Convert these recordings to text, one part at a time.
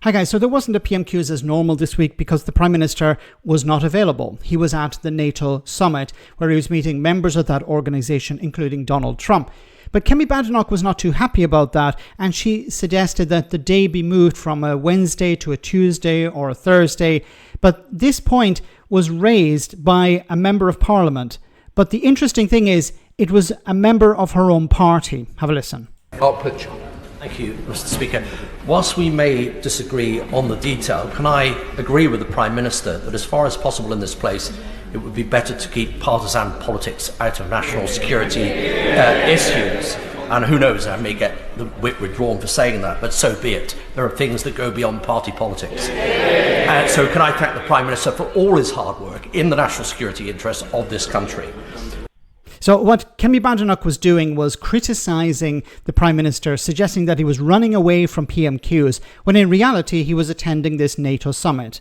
Hi guys, so there wasn't a PMQs as normal this week because the Prime Minister was not available. He was at the NATO summit where he was meeting members of that organisation, including Donald Trump. But Kemi Badenoch was not too happy about that, and she suggested that the day be moved from a Wednesday to a Tuesday or a Thursday. But this point was raised by a member of Parliament. But the interesting thing is, it was a member of her own party. Have a listen. Pritchard. Thank you, Mr. Speaker. Whilst we may disagree on the detail, can I agree with the Prime Minister that as far as possible in this place, it would be better to keep partisan politics out of national security issues? And who knows, I may get the whip withdrawn for saying that, but so be it. There are things that go beyond party politics. So can I thank the Prime Minister for all his hard work in the national security interests of this country. So what Kemi Badenoch was doing was criticising the Prime Minister, suggesting that he was running away from PMQs, when in reality he was attending this NATO summit.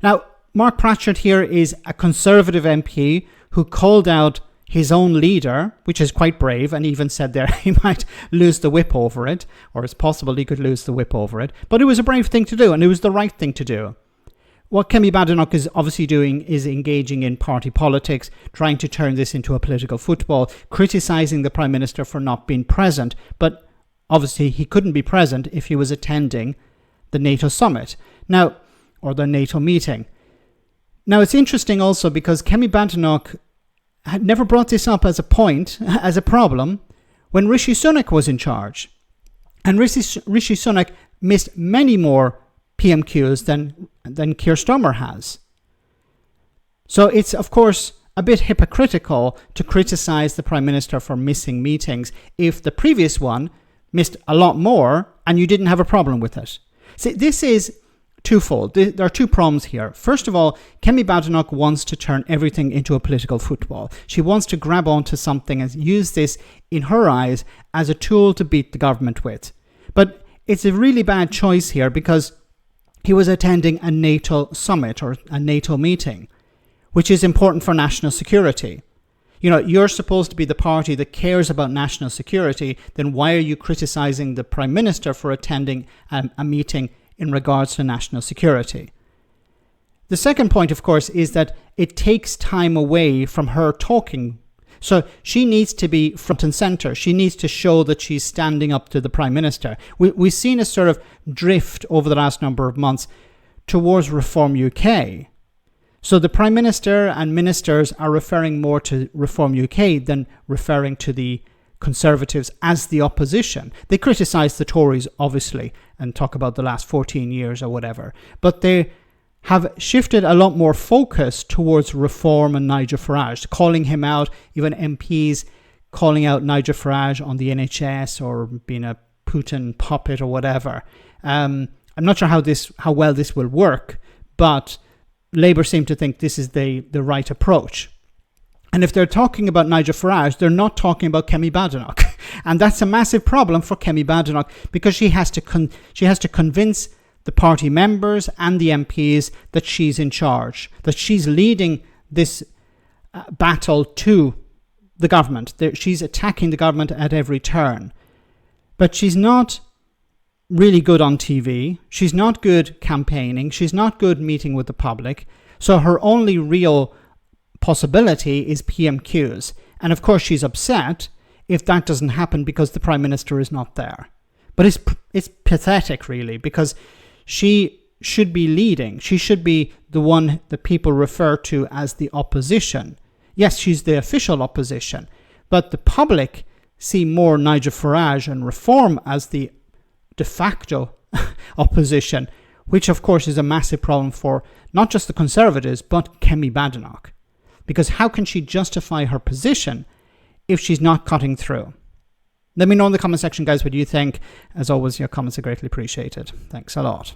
Now, Mark Pritchard here is a Conservative MP who called out his own leader, which is quite brave, and even said there he might lose the whip over it, or it's possible he could lose the whip over it. But it was a brave thing to do, and it was the right thing to do. What Kemi Badenoch is obviously doing is engaging in party politics, trying to turn this into a political football, criticising the Prime Minister for not being present. But obviously he couldn't be present if he was attending the NATO summit, now, or the NATO meeting. Now, it's interesting also because Kemi Badenoch had never brought this up as a point, as a problem, when Rishi Sunak was in charge. And Rishi Sunak missed many more PMQs than Keir Starmer has. So it's, of course, a bit hypocritical to criticise the Prime Minister for missing meetings if the previous one missed a lot more and you didn't have a problem with it. See, this is twofold. There are two problems here. First of all, Kemi Badenoch wants to turn everything into a political football. She wants to grab onto something and use this, in her eyes, as a tool to beat the government with. But it's a really bad choice here because he was attending a NATO summit or a NATO meeting, which is important for national security. You know, you're supposed to be the party that cares about national security, then why are you criticising the Prime Minister for attending a meeting in regards to national security? The second point, of course, is that it takes time away from her talking. So she needs to be front and centre. She needs to show that she's standing up to the Prime Minister. We've seen a sort of drift over the last number of months towards Reform UK. So the Prime Minister and ministers are referring more to Reform UK than referring to the Conservatives as the opposition. They criticise the Tories, obviously, and talk about the last 14 years or whatever. But they have shifted a lot more focus towards Reform and Nigel Farage, calling him out, even MPs calling out Nigel Farage on the NHS or being a Putin puppet or whatever. I'm not sure how well this will work, but Labour seem to think this is the right approach. And if they're talking about Nigel Farage, they're not talking about Kemi Badenoch. And that's a massive problem for Kemi Badenoch because she has to convince the party members and the MPs that she's in charge, that she's leading this battle to the government. She's attacking the government at every turn. But she's not really good on TV. She's not good campaigning. She's not good meeting with the public. So her only real possibility is PMQs. And of course she's upset if that doesn't happen because the Prime Minister is not there. But it's pathetic, really, because she should be leading. She should be the one that people refer to as the opposition. Yes, she's the official opposition, but the public see more Nigel Farage and Reform as the de facto opposition, which of course is a massive problem for not just the Conservatives, but Kemi Badenoch. Because how can she justify her position if she's not cutting through? Let me know in the comment section, guys, what you think. As always, your comments are greatly appreciated. Thanks a lot.